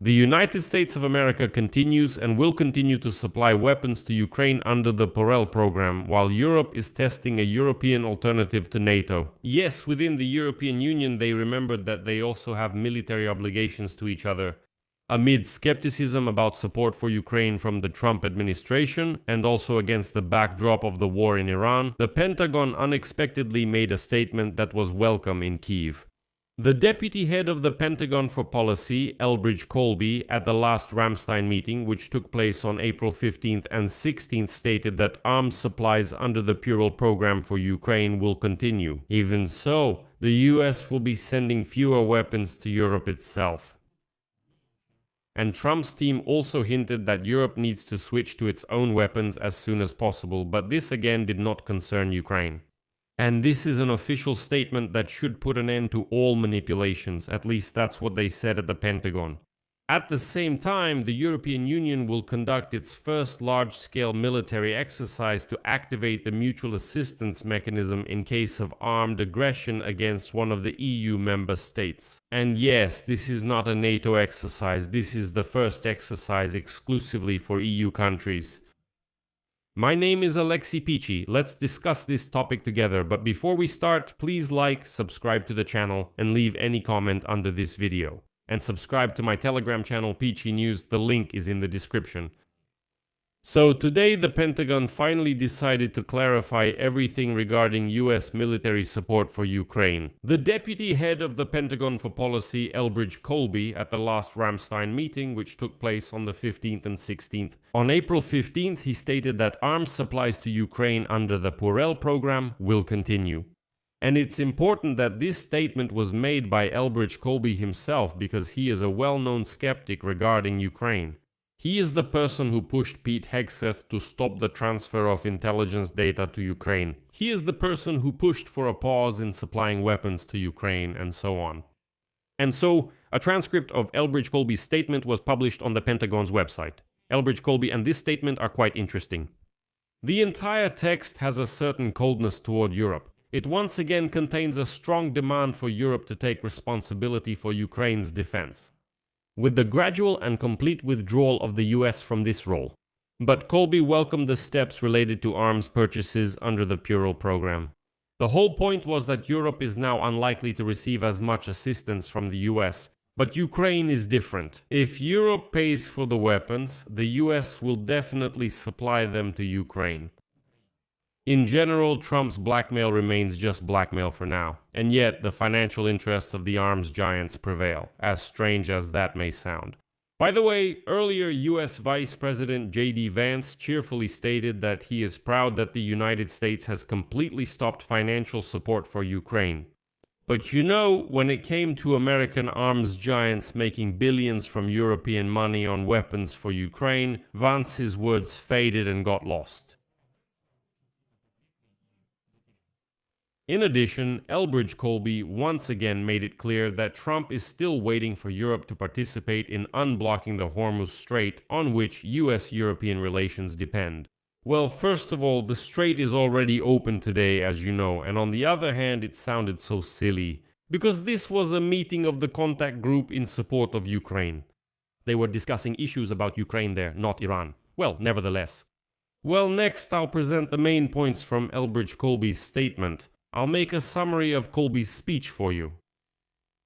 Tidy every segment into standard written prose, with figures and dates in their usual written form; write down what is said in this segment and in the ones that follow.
The United States of America continues and will continue to supply weapons to Ukraine under the PUREL program, while Europe is testing a European alternative to NATO. Yes, within the European Union they remembered that they also have military obligations to each other. Amid skepticism about support for Ukraine from the Trump administration, and also against the backdrop of the war in Iran, the Pentagon unexpectedly made a statement that was welcome in Kyiv. The deputy head of the Pentagon for Policy, Colby, at the last Ramstein meeting, which took place on April 15th and 16th, stated that arms supplies under the PUREL program for Ukraine will continue. Even so, the US will be sending fewer weapons to Europe itself. And Trump's team also hinted that Europe needs to switch to its own weapons as soon as possible, but this again did not concern Ukraine. And this is an official statement that should put an end to all manipulations, at least that's what they said at the Pentagon. At the same time, the European Union will conduct its first large-scale military exercise to activate the mutual assistance mechanism in case of armed aggression against one of the EU member states. And yes, this is not a NATO exercise, this is the first exercise exclusively for EU countries. My name is Alexei Pichi. Let's discuss this topic together, but before we start, please like, subscribe to the channel, and leave any comment under this video. And subscribe to my Telegram channel Pichi News, the link is in the description. So today the Pentagon finally decided to clarify everything regarding US military support for Ukraine. The deputy head of the Pentagon for Policy, Colby, at the last Ramstein meeting, which took place on the 15th and 16th. On April 15th, he stated that arms supplies to Ukraine under the PUREL program will continue. And it's important that this statement was made by Colby himself because he is a well-known skeptic regarding Ukraine. He is the person who pushed Pete Hegseth to stop the transfer of intelligence data to Ukraine. He is the person who pushed for a pause in supplying weapons to Ukraine, and so on. And so, a transcript of Colby's statement was published on the Pentagon's website. Colby and this statement are quite interesting. The entire text has a certain coldness toward Europe. It once again contains a strong demand for Europe to take responsibility for Ukraine's defense, with the gradual and complete withdrawal of the US from this role. But Colby welcomed the steps related to arms purchases under the PUREL program. The whole point was that Europe is now unlikely to receive as much assistance from the US, but Ukraine is different. If Europe pays for the weapons, the US will definitely supply them to Ukraine. In general, Trump's blackmail remains just blackmail for now, and yet the financial interests of the arms giants prevail, as strange as that may sound. By the way, earlier US Vice President J.D. Vance cheerfully stated that he is proud that the United States has completely stopped financial support for Ukraine. But you know, when it came to American arms giants making billions from European money on weapons for Ukraine, Vance's words faded and got lost. In addition, Colby once again made it clear that Trump is still waiting for Europe to participate in unblocking the Hormuz Strait, on which US-European relations depend. Well, first of all, the Strait is already open today, as you know, and on the other hand, it sounded so silly, because this was a meeting of the contact group in support of Ukraine. They were discussing issues about Ukraine there, not Iran. Well, nevertheless. Well, next I'll present the main points from Colby's statement. I'll make a summary of Colby's speech for you.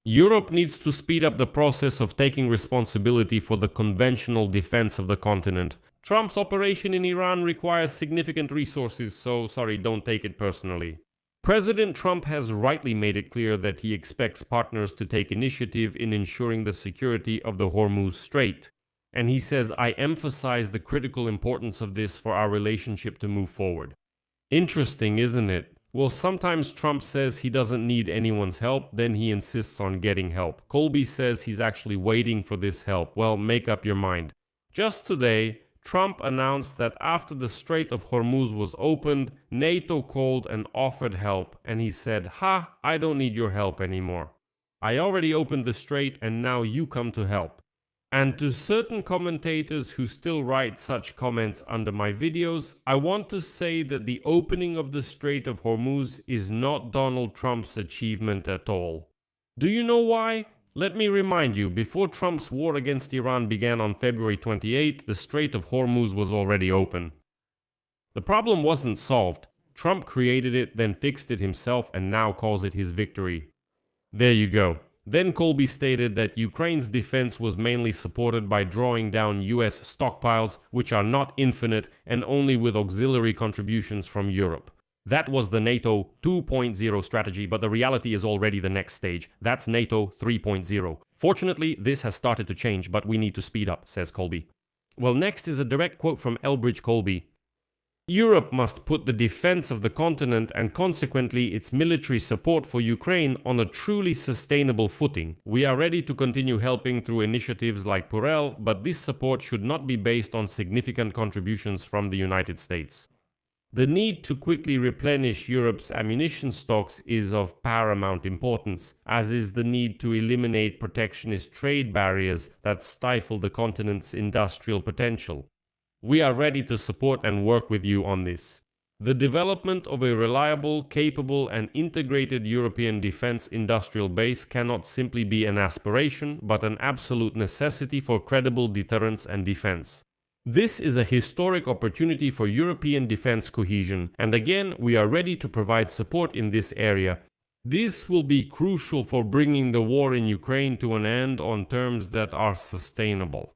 Europe needs to speed up the process of taking responsibility for the conventional defense of the continent. Trump's operation in Iran requires significant resources, so sorry, don't take it personally. President Trump has rightly made it clear that he expects partners to take initiative in ensuring the security of the Hormuz Strait. And he says, I emphasize the critical importance of this for our relationship to move forward. Interesting, isn't it? Well, sometimes Trump says he doesn't need anyone's help, then he insists on getting help. Colby says he's actually waiting for this help. Well, make up your mind. Just today, Trump announced that after the Strait of Hormuz was opened, NATO called and offered help, and he said, I don't need your help anymore. I already opened the strait and now you come to help. And to certain commentators who still write such comments under my videos, I want to say that the opening of the Strait of Hormuz is not Donald Trump's achievement at all. Do you know why? Let me remind you, before Trump's war against Iran began on February 28, the Strait of Hormuz was already open. The problem wasn't solved. Trump created it, then fixed it himself, and now calls it his victory. There you go. Then Colby stated that Ukraine's defense was mainly supported by drawing down US stockpiles, which are not infinite and only with auxiliary contributions from Europe. That was the NATO 2.0 strategy, but the reality is already the next stage. That's NATO 3.0. Fortunately, this has started to change, but we need to speed up, says Colby. Well, next is a direct quote from Elbridge Colby. Europe must put the defense of the continent and consequently its military support for Ukraine on a truly sustainable footing. We are ready to continue helping through initiatives like PUREL, but this support should not be based on significant contributions from the United States. The need to quickly replenish Europe's ammunition stocks is of paramount importance, as is the need to eliminate protectionist trade barriers that stifle the continent's industrial potential. We are ready to support and work with you on this. The development of a reliable, capable, and integrated European defense industrial base cannot simply be an aspiration, but an absolute necessity for credible deterrence and defense. This is a historic opportunity for European defense cohesion, and again, we are ready to provide support in this area. This will be crucial for bringing the war in Ukraine to an end on terms that are sustainable.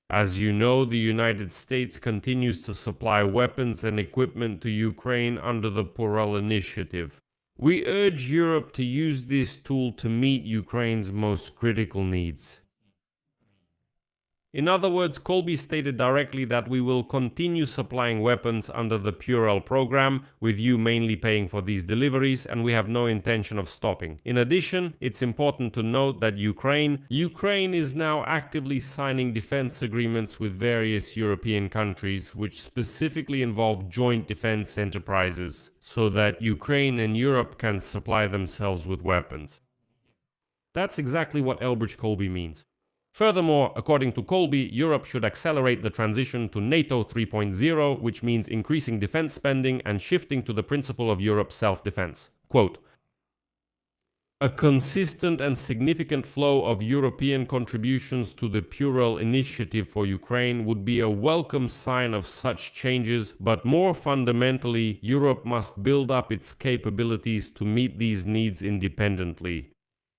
As you know, the United States continues to supply weapons and equipment to Ukraine under the PUREL initiative. We urge Europe to use this tool to meet Ukraine's most critical needs. In other words, Colby stated directly that we will continue supplying weapons under the PUREL program, with you mainly paying for these deliveries, and we have no intention of stopping. In addition, it's important to note that Ukraine is now actively signing defense agreements with various European countries, which specifically involve joint defense enterprises, so that Ukraine and Europe can supply themselves with weapons. That's exactly what Elbridge Colby means. Furthermore, according to Colby, Europe should accelerate the transition to NATO 3.0, which means increasing defense spending and shifting to the principle of Europe's self-defense. Quote, "A consistent and significant flow of European contributions to the PUREL initiative for Ukraine would be a welcome sign of such changes, but more fundamentally, Europe must build up its capabilities to meet these needs independently.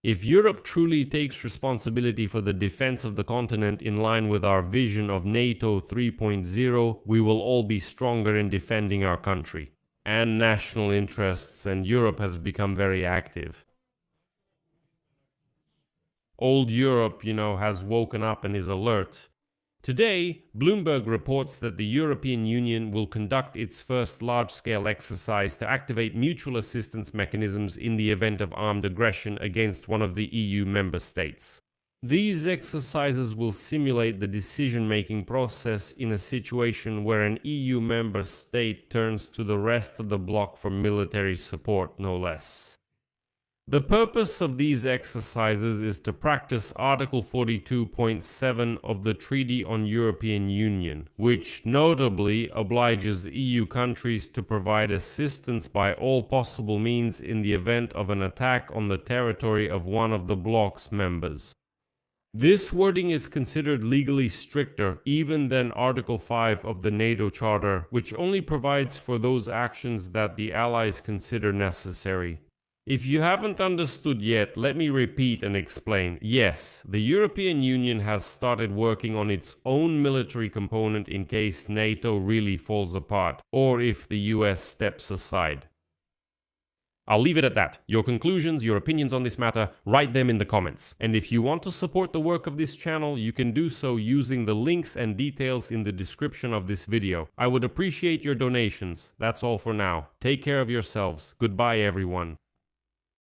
If Europe truly takes responsibility for the defense of the continent in line with our vision of NATO 3.0, we will all be stronger in defending our country and national interests, and Europe has become very active." Old Europe, has woken up and is alert. Today, Bloomberg reports that the European Union will conduct its first large-scale exercise to activate mutual assistance mechanisms in the event of armed aggression against one of the EU member states. These exercises will simulate the decision-making process in a situation where an EU member state turns to the rest of the bloc for military support, no less. The purpose of these exercises is to practice Article 42.7 of the Treaty on European Union, which notably obliges EU countries to provide assistance by all possible means in the event of an attack on the territory of one of the bloc's members. This wording is considered legally stricter even than Article 5 of the NATO Charter, which only provides for those actions that the Allies consider necessary. If you haven't understood yet, let me repeat and explain. Yes, the European Union has started working on its own military component in case NATO really falls apart, or if the US steps aside. I'll leave it at that. Your conclusions, your opinions on this matter, write them in the comments. And if you want to support the work of this channel, you can do so using the links and details in the description of this video. I would appreciate your donations. That's all for now. Take care of yourselves. Goodbye, everyone.